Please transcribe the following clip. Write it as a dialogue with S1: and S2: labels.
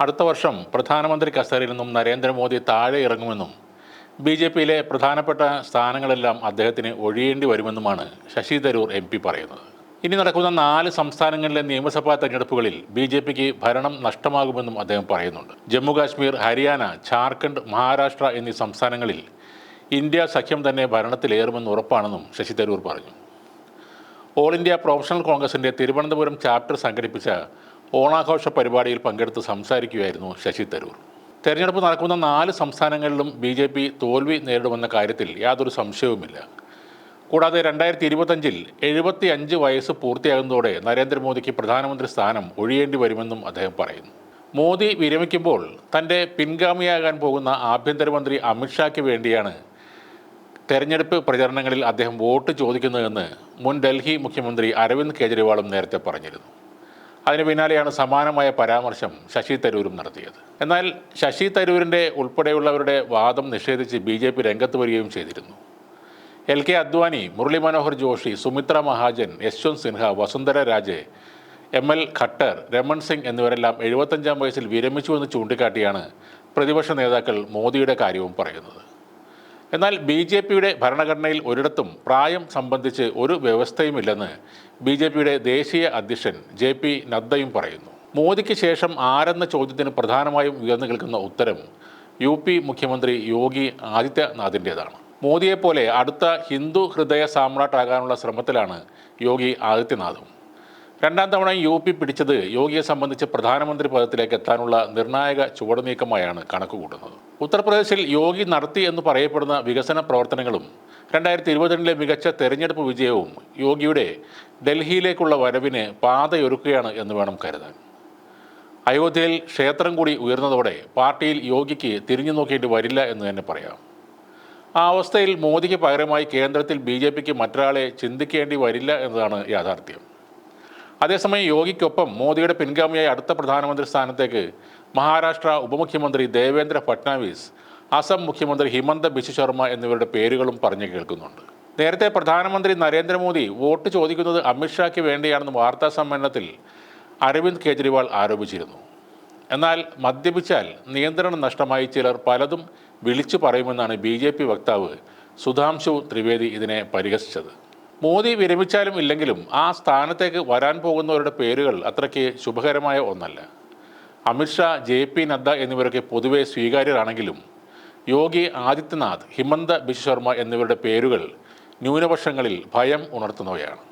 S1: അടുത്ത വർഷം പ്രധാനമന്ത്രി കസേരയിൽ നിന്നും നരേന്ദ്രമോദി താഴെ ഇറങ്ങുമെന്നും ബി.ജെ.പിയിലെ പ്രധാനപ്പെട്ട സ്ഥാനങ്ങളെല്ലാം അദ്ദേഹത്തിന് ഒഴിയേണ്ടി വരുമെന്നുമാണ് ശശി തരൂർ MP പറയുന്നത്. ഇനി നടക്കുന്ന 4 സംസ്ഥാനങ്ങളിലെ നിയമസഭാ തെരഞ്ഞെടുപ്പുകളിൽ ബി.ജെ.പിക്ക് ഭരണം നഷ്ടമാകുമെന്നും അദ്ദേഹം പറയുന്നുണ്ട്. ജമ്മു കാശ്മീർ, ഹരിയാന, ഝാർഖണ്ഡ്, മഹാരാഷ്ട്ര എന്നീ സംസ്ഥാനങ്ങളിൽ ഇന്ത്യ സഖ്യം തന്നെ ഭരണത്തിലേറുമെന്ന് ഉറപ്പാണെന്നും ശശി തരൂർ പറഞ്ഞു. ഓൾ ഇന്ത്യ പ്രൊഫഷണൽ കോൺഗ്രസിൻ്റെ തിരുവനന്തപുരം ചാപ്റ്റർ സംഘടിപ്പിച്ച ഓണാഘോഷ പരിപാടിയിൽ പങ്കെടുത്ത് സംസാരിക്കുകയായിരുന്നു ശശി തരൂർ. തെരഞ്ഞെടുപ്പ് നടക്കുന്ന 4 സംസ്ഥാനങ്ങളിലും ബി.ജെ.പി തോൽവി നേരിടുമെന്ന കാര്യത്തിൽ യാതൊരു സംശയവുമില്ല. കൂടാതെ 2025-ൽ 75 വയസ്സ് പൂർത്തിയാകുന്നതോടെ നരേന്ദ്രമോദിക്ക് പ്രധാനമന്ത്രി സ്ഥാനം ഒഴിയേണ്ടി വരുമെന്നും അദ്ദേഹം പറയുന്നു. മോദി വിരമിക്കുമ്പോൾ തൻ്റെ പിൻഗാമിയാകാൻ പോകുന്ന ആഭ്യന്തരമന്ത്രി അമിത്ഷായ്ക്ക് വേണ്ടിയാണ് തെരഞ്ഞെടുപ്പ് പ്രചരണങ്ങളിൽ അദ്ദേഹം വോട്ട് ചോദിക്കുന്നതെന്ന് മുൻ ഡൽഹി മുഖ്യമന്ത്രി അരവിന്ദ് കെജ്രിവാളും നേരത്തെ പറഞ്ഞിരുന്നു. അതിന് പിന്നാലെയാണ് സമാനമായ പരാമർശം ശശി തരൂരും നടത്തിയത്. എന്നാൽ ശശി തരൂരിൻ്റെ ഉൾപ്പെടെയുള്ളവരുടെ വാദം നിഷേധിച്ച് ബി.ജെ.പി രംഗത്ത് വരികയും ചെയ്തിരുന്നു. LK അദ്വാനി, മുരളി മനോഹർ ജോഷി, സുമിത്ര മഹാജൻ, യശ്വന്ത് സിൻഹ, വസുന്ധര രാജെ, ML ഖട്ടർ, രമൺ സിംഗ് എന്നിവരെല്ലാം 75-ാം വയസ്സിൽ വിരമിച്ചുവെന്ന് ചൂണ്ടിക്കാട്ടിയാണ് പ്രതിപക്ഷ നേതാക്കൾ മോദിയുടെ കാര്യവും പറയുന്നത്. എന്നാൽ ബി.ജെ.പിയുടെ ഭരണഘടനയിൽ ഒരിടത്തും പ്രായം സംബന്ധിച്ച് ഒരു വ്യവസ്ഥയുമില്ലെന്ന് ബി.ജെ.പിയുടെ ദേശീയ അധ്യക്ഷൻ JP നദ്ദയും പറയുന്നു. മോദിക്ക് ശേഷം ആരെന്ന ചോദ്യത്തിന് പ്രധാനമായും ഉയർന്നു കേൾക്കുന്ന ഉത്തരം UP മുഖ്യമന്ത്രി യോഗി ആദിത്യനാഥിൻ്റേതാണ്. മോദിയെപ്പോലെ അടുത്ത ഹിന്ദു ഹൃദയ സാമ്രാട്ടാകാനുള്ള ശ്രമത്തിലാണ് യോഗി ആദിത്യനാഥും. 2ാം തവണ UP പിടിച്ചത് യോഗിയെ സംബന്ധിച്ച് പ്രധാനമന്ത്രി പദത്തിലേക്ക് എത്താനുള്ള നിർണായക ചുവടുനീക്കമായാണ് കണക്കുകൂട്ടുന്നത്. ഉത്തർപ്രദേശിൽ യോഗി നടത്തി എന്ന് പറയപ്പെടുന്ന വികസന പ്രവർത്തനങ്ങളും 2022-ലെ മികച്ച തെരഞ്ഞെടുപ്പ് വിജയവും യോഗിയുടെ ഡൽഹിയിലേക്കുള്ള വരവിന് പാതയൊരുക്കുകയാണ് എന്ന് വേണം കരുതാൻ. അയോധ്യയിൽ ക്ഷേത്രം കൂടി ഉയർന്നതോടെ പാർട്ടിയിൽ യോഗിക്ക് തിരിഞ്ഞു നോക്കേണ്ടി വരില്ല എന്ന് തന്നെ പറയാം. ആ അവസ്ഥയിൽ മോദിക്ക് പകരമായി കേന്ദ്രത്തിൽ ബി.ജെ.പിക്ക് മറ്റൊരാളെ ചിന്തിക്കേണ്ടി വരില്ല എന്നതാണ് യാഥാർത്ഥ്യം. അതേസമയം യോഗിക്കൊപ്പം മോദിയുടെ പിൻഗാമിയായി അടുത്ത പ്രധാനമന്ത്രി സ്ഥാനത്തേക്ക് മഹാരാഷ്ട്ര ഉപമുഖ്യമന്ത്രി ദേവേന്ദ്ര ഫട്നാവിസ്, അസം മുഖ്യമന്ത്രി ഹിമന്ത ബിശ്വ ശർമ്മ എന്നിവരുടെ പേരുകളും പറഞ്ഞു കേൾക്കുന്നുണ്ട്. നേരത്തെ പ്രധാനമന്ത്രി നരേന്ദ്രമോദി വോട്ട് ചോദിക്കുന്നത് അമിത്ഷായ്ക്ക് വേണ്ടിയാണെന്ന് വാർത്താ സമ്മേളനത്തിൽ അരവിന്ദ് കെജ്രിവാൾ ആരോപിച്ചിരുന്നു. എന്നാൽ മദ്യപിച്ചാൽ നിയന്ത്രണം നഷ്ടമായി ചിലർ പലതും വിളിച്ചു പറയുമെന്നാണ് ബി.ജെ.പി വക്താവ് സുധാംശു ത്രിവേദി ഇതിനെ പരിഹസിച്ചത്. മോദി വിരമിച്ചാലും ഇല്ലെങ്കിലും ആ സ്ഥാനത്തേക്ക് വരാൻ പോകുന്നവരുടെ പേരുകൾ അത്രയ്ക്ക് ശുഭകരമായ ഒന്നല്ല. അമിത്ഷാ, JP നദ്ദ എന്നിവരൊക്കെ പൊതുവെ സ്വീകാര്യരാണെങ്കിലും യോഗി ആദിത്യനാഥ്, ഹിമന്ത ബിശ്വ ശർമ്മ എന്നിവരുടെ പേരുകൾ ന്യൂനപക്ഷങ്ങളിൽ ഭയം ഉണർത്തുന്നവയാണ്.